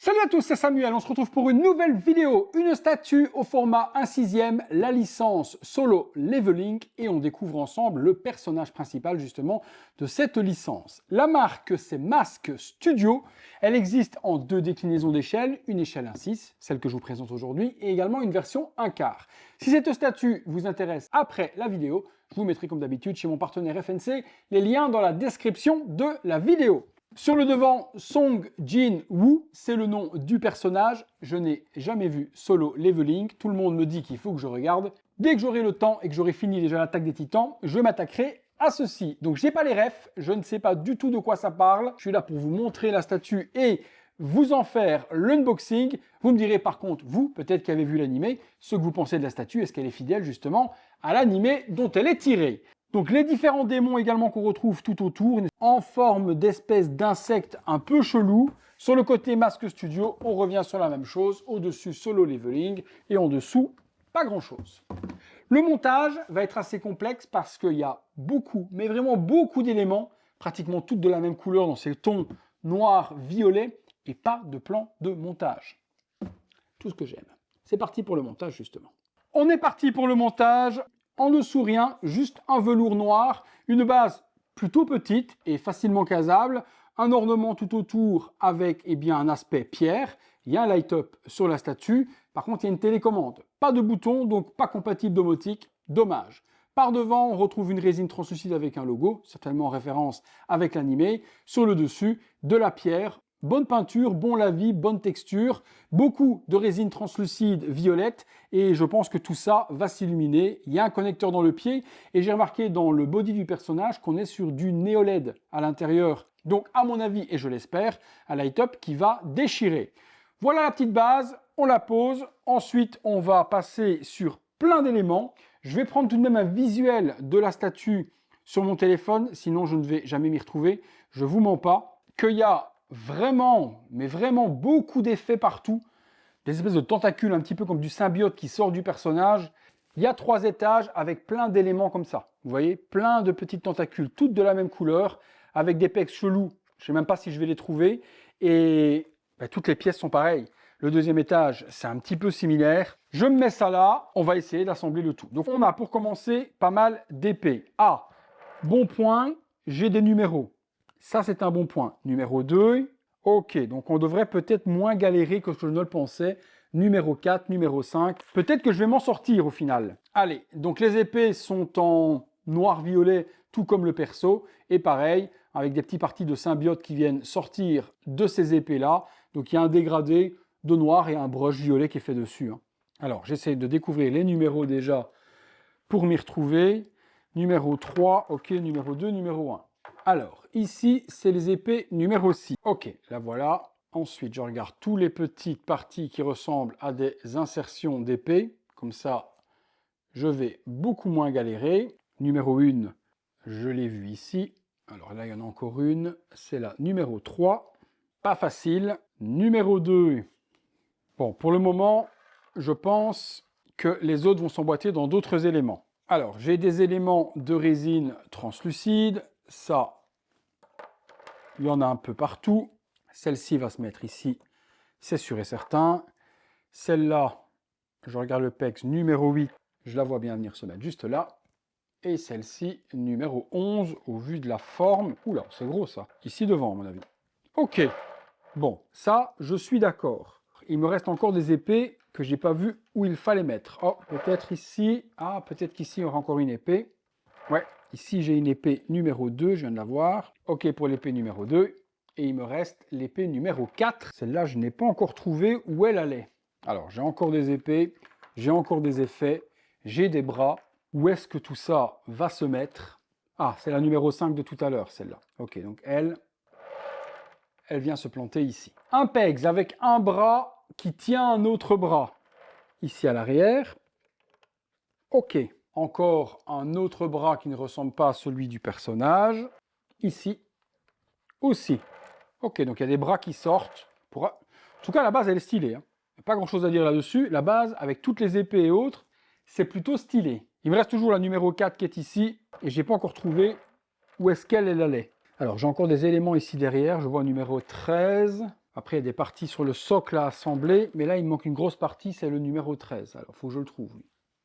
Salut à tous, c'est Samuel, on se retrouve pour une nouvelle vidéo, une statue au format 1/6, la licence Solo Leveling, et on découvre ensemble le personnage principal justement de cette licence. La marque c'est Mask Studio, elle existe en deux déclinaisons d'échelle, une échelle 1/6, celle que je vous présente aujourd'hui, et également une version 1/4. Si cette statue vous intéresse après la vidéo, je vous mettrai comme d'habitude chez mon partenaire FNC les liens dans la description de la vidéo. Sur le devant, Song Jin-woo, c'est le nom du personnage. Je n'ai jamais vu Solo Leveling. Tout le monde me dit qu'il faut que je regarde. Dès que j'aurai le temps et que j'aurai fini déjà l'attaque des titans, je m'attaquerai à ceci. Donc j'ai pas les refs, je ne sais pas du tout de quoi ça parle. Je suis là pour vous montrer la statue et vous en faire l'unboxing. Vous me direz par contre, vous, peut-être qui avez vu l'animé, ce que vous pensez de la statue. Est-ce qu'elle est fidèle justement à l'animé dont elle est tirée? Donc les différents démons également qu'on retrouve tout autour, en forme d'espèces d'insectes un peu chelous. Sur le côté Mask Studio, on revient sur la même chose. Au-dessus, Solo Leveling. Et en dessous, pas grand-chose. Le montage va être assez complexe parce qu'il y a beaucoup, mais vraiment beaucoup d'éléments, pratiquement toutes de la même couleur dans ces tons noir, violet, et pas de plan de montage. Tout ce que j'aime. C'est parti pour le montage, justement. On est parti pour le montage. En dessous, rien, juste un velours noir, une base plutôt petite et facilement casable, un ornement tout autour avec un aspect pierre, il y a un light-up sur la statue, par contre il y a une télécommande, pas de bouton, donc pas compatible domotique, dommage. Par devant, on retrouve une résine translucide avec un logo, certainement en référence avec l'animé, sur le dessus, de la pierre, bonne peinture, bon lavis, bonne texture, beaucoup de résine translucide violette et je pense que tout ça va s'illuminer. Il y a un connecteur dans le pied et j'ai remarqué dans le body du personnage qu'on est sur du néo-LED à l'intérieur. Donc à mon avis, et je l'espère, un light-up qui va déchirer. Voilà la petite base, on la pose. Ensuite, on va passer sur plein d'éléments. Je vais prendre tout de même un visuel de la statue sur mon téléphone, sinon je ne vais jamais m'y retrouver. Je vous mens pas qu'il y a vraiment, mais vraiment beaucoup d'effets partout. Des espèces de tentacules, un petit peu comme du symbiote qui sort du personnage. Il y a 3 étages avec plein d'éléments comme ça. Vous voyez, plein de petites tentacules, toutes de la même couleur, avec des pecs chelous. Je ne sais même pas si je vais les trouver. Et toutes les pièces sont pareilles. Le deuxième étage, c'est un petit peu similaire. Je me mets ça là, on va essayer d'assembler le tout. Donc on a pour commencer pas mal d'épées. Ah, bon point, j'ai des numéros. Ça, c'est un bon point. Numéro 2, ok, donc on devrait peut-être moins galérer que je ne le pensais. Numéro 4, numéro 5, peut-être que je vais m'en sortir au final. Allez, donc les épées sont en noir-violet, tout comme le perso, et pareil, avec des petites parties de symbiote qui viennent sortir de ces épées-là. Donc il y a un dégradé de noir et un brush violet qui est fait dessus. Alors, j'essaie de découvrir les numéros déjà pour m'y retrouver. Numéro 3, ok, numéro 2, numéro 1. Alors, ici, c'est les épées numéro 6. Ok, la voilà. Ensuite, je regarde toutes les petites parties qui ressemblent à des insertions d'épées. Comme ça, je vais beaucoup moins galérer. Numéro 1, je l'ai vu ici. Alors là, il y en a encore une. C'est la numéro 3. Pas facile. Numéro 2. Bon, pour le moment, je pense que les autres vont s'emboîter dans d'autres éléments. Alors, j'ai des éléments de résine translucide. Ça, il y en a un peu partout. Celle-ci va se mettre ici, c'est sûr et certain. Celle-là, je regarde le PEX numéro 8, je la vois bien venir se mettre juste là. Et celle-ci, numéro 11, au vu de la forme. Oula, c'est gros ça. Ici devant, à mon avis. Ok, bon, ça, je suis d'accord. Il me reste encore des épées que je n'ai pas vu où il fallait mettre. Oh, peut-être ici. Ah, peut-être qu'ici, il y aura encore une épée. Ouais, ici j'ai une épée numéro 2, je viens de la voir. Ok pour l'épée numéro 2. Et il me reste l'épée numéro 4. Celle-là, je n'ai pas encore trouvé où elle allait. Alors, j'ai encore des épées, j'ai encore des effets, j'ai des bras. Où est-ce que tout ça va se mettre? Ah, c'est la numéro 5 de tout à l'heure, celle-là. Ok, donc elle vient se planter ici. Un pegs avec un bras qui tient un autre bras. Ici à l'arrière. Ok. Encore un autre bras qui ne ressemble pas à celui du personnage. Ici aussi. Ok, donc il y a des bras qui sortent. En tout cas, la base, elle est stylée. Il n'y a pas grand-chose à dire là-dessus. La base, avec toutes les épées et autres, c'est plutôt stylé. Il me reste toujours la numéro 4 qui est ici. Et je n'ai pas encore trouvé où est-ce qu'elle allait. Alors, j'ai encore des éléments ici derrière. Je vois numéro 13. Après, il y a des parties sur le socle à assembler, mais là, il me manque une grosse partie, c'est le numéro 13. Alors, il faut que je le trouve, lui.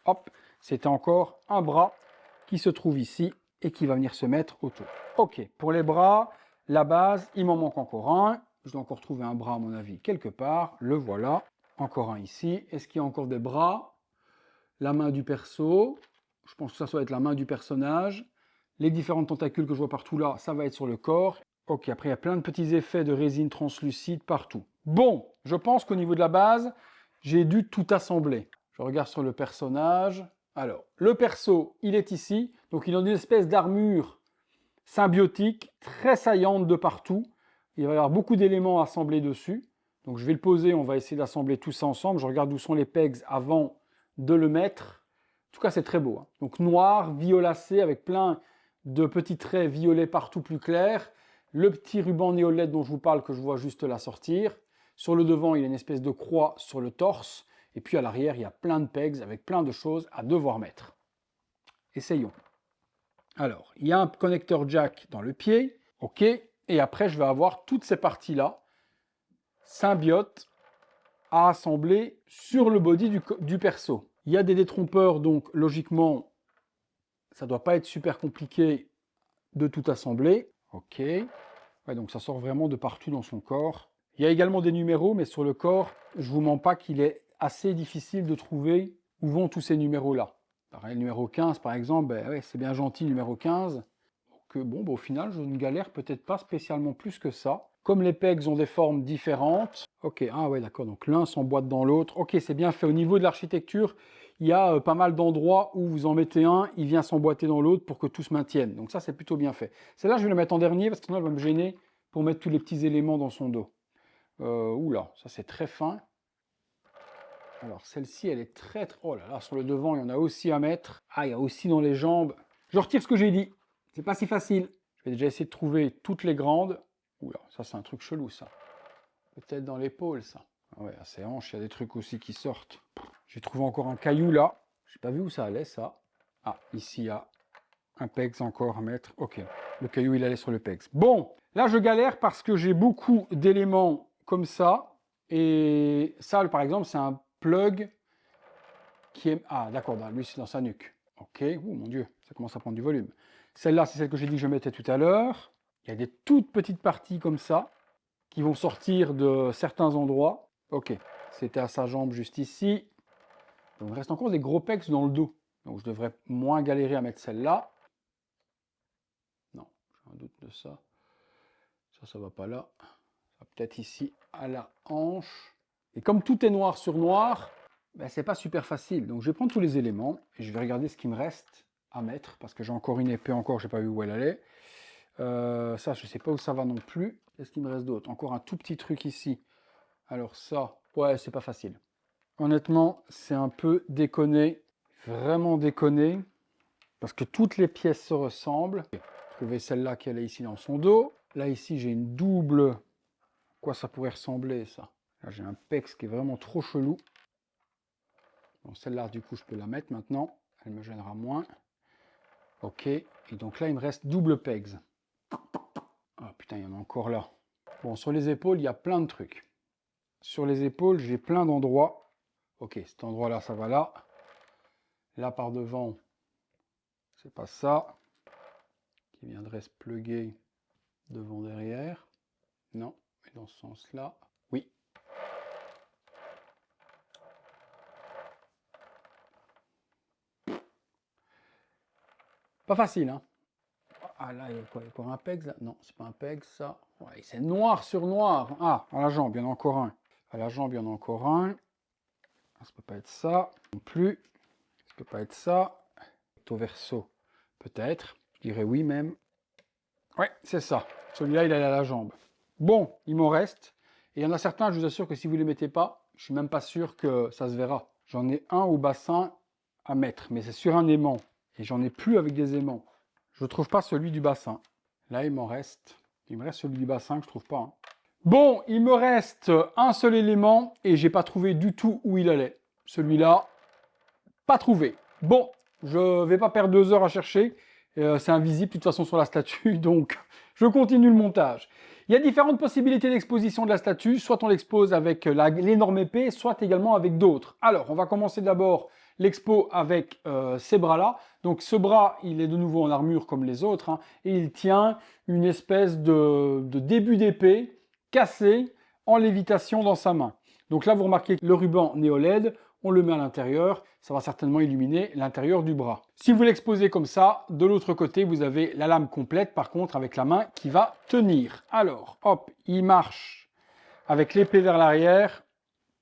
Hop, c'était encore un bras qui se trouve ici et qui va venir se mettre autour. Ok, pour les bras, la base, il m'en manque encore un. Je dois encore trouver un bras, à mon avis, quelque part. Le voilà. Encore un ici. Est-ce qu'il y a encore des bras? La main du perso. Je pense que ça doit être la main du personnage. Les différentes tentacules que je vois partout là, ça va être sur le corps. Ok, après il y a plein de petits effets de résine translucide partout. Bon, je pense qu'au niveau de la base, j'ai dû tout assembler. Je regarde sur le personnage. Alors, le perso, il est ici. Donc il a une espèce d'armure symbiotique, très saillante de partout. Il va y avoir beaucoup d'éléments assemblés dessus. Donc je vais le poser, on va essayer d'assembler tout ça ensemble. Je regarde où sont les pegs avant de le mettre. En tout cas, c'est très beau. Hein. Donc noir, violacé, avec plein de petits traits violets partout plus clairs. Le petit ruban néo-LED dont je vous parle, que je vois juste là sortir. Sur le devant, il y a une espèce de croix sur le torse. Et puis à l'arrière, il y a plein de pegs avec plein de choses à devoir mettre. Essayons. Alors, il y a un connecteur jack dans le pied. OK. Et après, je vais avoir toutes ces parties-là, symbiote, à assembler sur le body du perso. Il y a des détrompeurs, donc logiquement, ça ne doit pas être super compliqué de tout assembler. OK. Ouais, donc ça sort vraiment de partout dans son corps. Il y a également des numéros, mais sur le corps, je ne vous mens pas qu'il est assez difficile de trouver où vont tous ces numéros-là. Pareil, le numéro 15, par exemple, ben ouais, c'est bien gentil, numéro 15. Donc, bon, au final, je ne galère peut-être pas spécialement plus que ça. Comme les pegs ont des formes différentes. Ok, ah ouais, d'accord, donc l'un s'emboîte dans l'autre. Ok, c'est bien fait. Au niveau de l'architecture, il y a pas mal d'endroits où vous en mettez un, il vient s'emboîter dans l'autre pour que tout se maintienne. Donc ça, c'est plutôt bien fait. Celle-là, je vais le mettre en dernier parce que sinon, elle va me gêner pour mettre tous les petits éléments dans son dos. Oula, ça c'est très fin. Alors celle-ci, elle est très... Oh là là, sur le devant, il y en a aussi à mettre. Ah, il y a aussi dans les jambes. Je retire ce que j'ai dit. C'est pas si facile. Je vais déjà essayer de trouver toutes les grandes. Oula, ça c'est un truc chelou ça. Peut-être dans l'épaule ça. Ah ouais, à ses hanches, il y a des trucs aussi qui sortent. J'ai trouvé encore un caillou là. J'ai pas vu où ça allait ça. Ah, ici il y a un pegs encore à mettre. Ok, le caillou il allait sur le pegs. Bon, là je galère parce que j'ai beaucoup d'éléments comme ça. Et ça par exemple c'est un plug qui est... Ah d'accord, lui c'est dans sa nuque. Ok, oh mon dieu, ça commence à prendre du volume. Celle-là c'est celle que j'ai dit que je mettais tout à l'heure. Il y a des toutes petites parties comme ça qui vont sortir de certains endroits. Ok, c'était à sa jambe juste ici. Donc il reste encore des gros pecs dans le dos. Donc je devrais moins galérer à mettre celle-là. Non, j'ai un doute de ça. Ça va pas là. Ça va peut-être ici à la hanche. Et comme tout est noir sur noir, ben, c'est pas super facile. Donc je vais prendre tous les éléments et je vais regarder ce qui me reste à mettre parce que j'ai encore une épée encore, je n'ai pas vu où elle allait. Ça, je ne sais pas où ça va non plus. Qu'est-ce qu'il me reste d'autre? Encore un tout petit truc ici. Alors ça, ouais, c'est pas facile. Honnêtement, c'est un peu déconné, vraiment déconné, parce que toutes les pièces se ressemblent. Trouver celle-là qui est ici dans son dos. Là, ici, j'ai une double. À quoi ça pourrait ressembler, ça? Là, j'ai un pex qui est vraiment trop chelou. Bon, celle-là, du coup, je peux la mettre maintenant. Elle me gênera moins. Ok. Et donc là, il me reste double pegs. Ah putain, il y en a encore là. Bon, sur les épaules, il y a plein de trucs. Sur les épaules, j'ai plein d'endroits. Ok, cet endroit-là, ça va là. Là, par devant, c'est pas ça. Qui viendrait se plugger devant derrière. Non, mais dans ce sens-là. Oui. Pas facile, hein. Ah là, il y a quoi? Il y a encore un peg, là? Non, c'est pas un peg, ça. Ouais, c'est noir sur noir. Ah, à la jambe, il y en a encore un. À la jambe, il y en a encore un. Ça peut pas être ça non plus. Ça peut pas être ça. Au verso, peut-être. Je dirais oui même. Ouais, c'est ça. Celui-là, il est à la jambe. Bon, il m'en reste. Et il y en a certains, je vous assure que si vous ne les mettez pas, je suis même pas sûr que ça se verra. J'en ai un au bassin à mettre, mais c'est sur un aimant. Et j'en ai plus avec des aimants. Je ne trouve pas celui du bassin. Là, il m'en reste. Il me reste celui du bassin que je trouve pas. Hein. Bon, il me reste un seul élément et j'ai pas trouvé du tout où il allait. Celui-là, pas trouvé. Bon, je vais pas perdre 2 heures à chercher. C'est invisible de toute façon sur la statue, donc je continue le montage. Il y a différentes possibilités d'exposition de la statue, soit on l'expose avec l'énorme épée, soit également avec d'autres. Alors, on va commencer d'abord l'expo avec ces bras-là. Donc ce bras, il est de nouveau en armure comme les autres, hein, et il tient une espèce de début d'épée cassé en lévitation dans sa main. Donc là, vous remarquez que le ruban néo-LED, on le met à l'intérieur, ça va certainement illuminer l'intérieur du bras. Si vous l'exposez comme ça, de l'autre côté, vous avez la lame complète, par contre, avec la main qui va tenir. Alors, hop, il marche avec l'épée vers l'arrière,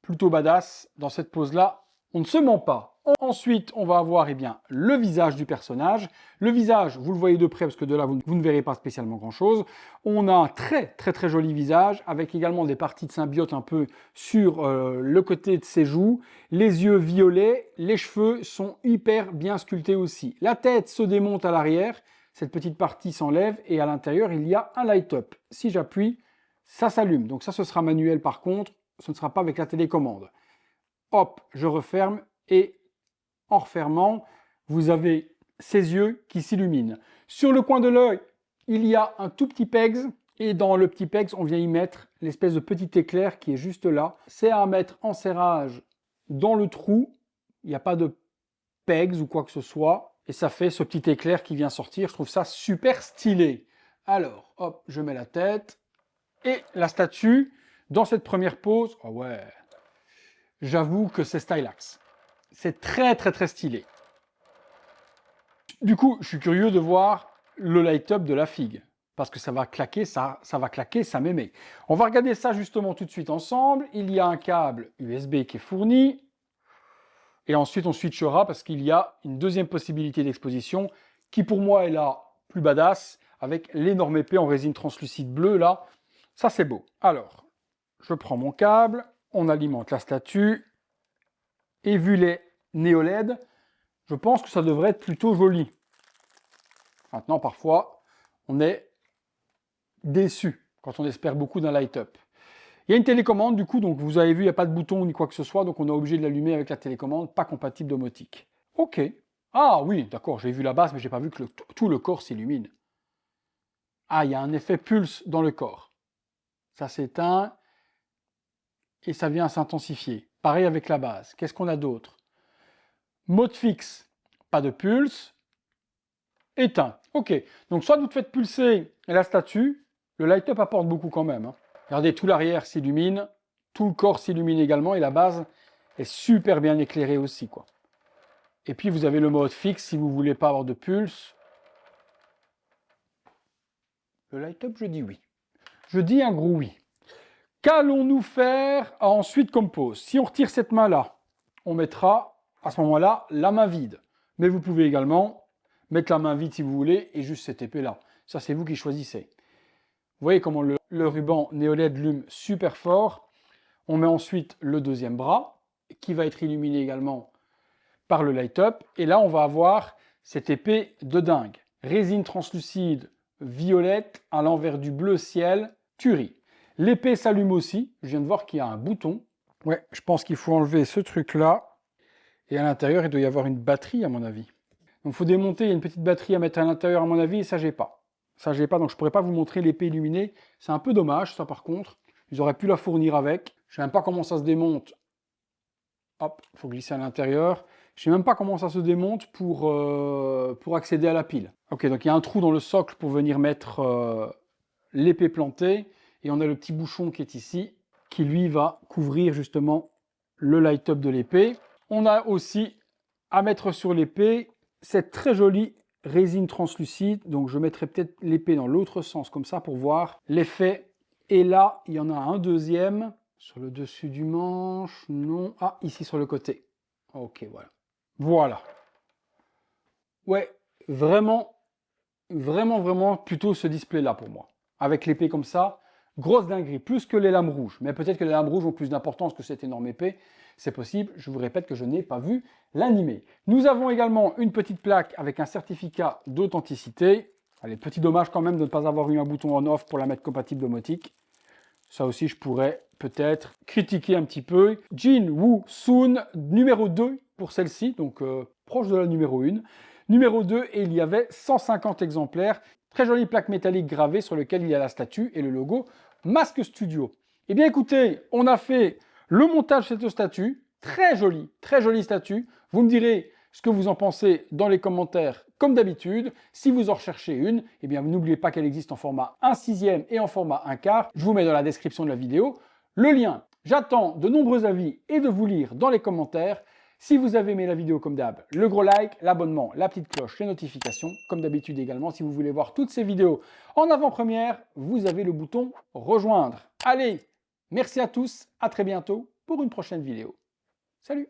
plutôt badass. Dans cette pose-là, on ne se ment pas. Ensuite, on va avoir le visage du personnage. Le visage, vous le voyez de près parce que de là, vous ne verrez pas spécialement grand-chose. On a un très joli visage avec également des parties de symbiote un peu sur le côté de ses joues. Les yeux violets, les cheveux sont hyper bien sculptés aussi. La tête se démonte à l'arrière, cette petite partie s'enlève et à l'intérieur, il y a un light-up. Si j'appuie, ça s'allume. Donc ça, ce sera manuel par contre, ce ne sera pas avec la télécommande. Hop, je referme et en refermant, vous avez ses yeux qui s'illuminent. Sur le coin de l'œil, il y a un tout petit pegs et dans le petit pegs, on vient y mettre l'espèce de petit éclair qui est juste là. C'est à mettre en serrage dans le trou. Il n'y a pas de pegs ou quoi que ce soit et ça fait ce petit éclair qui vient sortir. Je trouve ça super stylé. Alors, hop, je mets la tête et la statue dans cette première pose. Oh ouais, j'avoue que c'est stylax. C'est très stylé. Du coup, je suis curieux de voir le light-up de la figue. Parce que ça va claquer, ça va claquer, ça m'émet. On va regarder ça justement tout de suite ensemble. Il y a un câble USB qui est fourni. Et ensuite, on switchera parce qu'il y a une deuxième possibilité d'exposition qui pour moi est la plus badass avec l'énorme épée en résine translucide bleue là. Ça, c'est beau. Alors, je prends mon câble, on alimente la statue. Et vu les néo-LED, je pense que ça devrait être plutôt joli. Maintenant, parfois, on est déçu quand on espère beaucoup d'un light-up. Il y a une télécommande, du coup, donc vous avez vu, il n'y a pas de bouton ni quoi que ce soit, donc on est obligé de l'allumer avec la télécommande, pas compatible domotique. Ok. Ah oui, d'accord, j'ai vu la base, mais j'ai pas vu que tout le corps s'illumine. Ah, il y a un effet pulse dans le corps. Ça s'éteint et ça vient s'intensifier. Pareil avec la base. Qu'est-ce qu'on a d'autre? Mode fixe, pas de pulse, éteint. Ok, donc soit vous faites pulser la statue, le light-up apporte beaucoup quand même. Hein. Regardez, tout l'arrière s'illumine, tout le corps s'illumine également et la base est super bien éclairée aussi, quoi. Et puis vous avez le mode fixe si vous ne voulez pas avoir de pulse. Le light-up, je dis oui. Je dis un gros oui. Qu'allons-nous faire ensuite comme pose? Si on retire cette main-là, on mettra à ce moment-là la main vide. Mais vous pouvez également mettre la main vide si vous voulez et juste cette épée-là. Ça, c'est vous qui choisissez. Vous voyez comment le ruban néo-LED lume super fort. On met ensuite le deuxième bras qui va être illuminé également par le light-up. Et là, on va avoir cette épée de dingue. Résine translucide violette à l'envers du bleu ciel, tuerie. L'épée s'allume aussi. Je viens de voir qu'il y a un bouton. Ouais, je pense qu'il faut enlever ce truc-là. Et à l'intérieur, il doit y avoir une batterie, à mon avis. Donc, il faut démonter. Il y a une petite batterie à mettre à l'intérieur, à mon avis, et ça, j'ai pas. Ça, j'ai pas, donc je pourrais pas vous montrer l'épée illuminée. C'est un peu dommage, ça, par contre. Ils auraient pu la fournir avec. Je sais même pas comment ça se démonte. Hop, il faut glisser à l'intérieur. Je sais même pas comment ça se démonte pour accéder à la pile. Ok, donc il y a un trou dans le socle pour venir mettre l'épée plantée. Et on a le petit bouchon qui est ici, qui lui va couvrir justement le light-up de l'épée. On a aussi à mettre sur l'épée cette très jolie résine translucide. Donc je mettrai peut-être l'épée dans l'autre sens comme ça pour voir l'effet. Et là, il y en a un deuxième sur le dessus du manche. Non. Ah, ici sur le côté. Ok, voilà. Voilà. Ouais, vraiment plutôt ce display-là pour moi. Avec l'épée comme ça, grosse dinguerie, plus que les lames rouges. Mais peut-être que les lames rouges ont plus d'importance que cette énorme épée. C'est possible, je vous répète que je n'ai pas vu l'animé. Nous avons également une petite plaque avec un certificat d'authenticité. Allez, petit dommage quand même de ne pas avoir eu un bouton on-off pour la mettre compatible domotique. Ça aussi, je pourrais peut-être critiquer un petit peu. Jin Woo Soon, numéro 2 pour celle-ci, donc proche de la numéro 1. Numéro 2, et il y avait 150 exemplaires. Très jolie plaque métallique gravée sur laquelle il y a la statue et le logo Mask Studio. Eh bien écoutez, on a fait le montage de cette statue. Très jolie statue. Vous me direz ce que vous en pensez dans les commentaires comme d'habitude. Si vous en recherchez une, eh bien n'oubliez pas qu'elle existe en format 1/6 et en format 1/4. Je vous mets dans la description de la vidéo le lien. J'attends de nombreux avis et de vous lire dans les commentaires. Si vous avez aimé la vidéo comme d'hab, le gros like, l'abonnement, la petite cloche, les notifications, comme d'habitude également. Si vous voulez voir toutes ces vidéos en avant-première, vous avez le bouton rejoindre. Allez, merci à tous, à très bientôt pour une prochaine vidéo. Salut!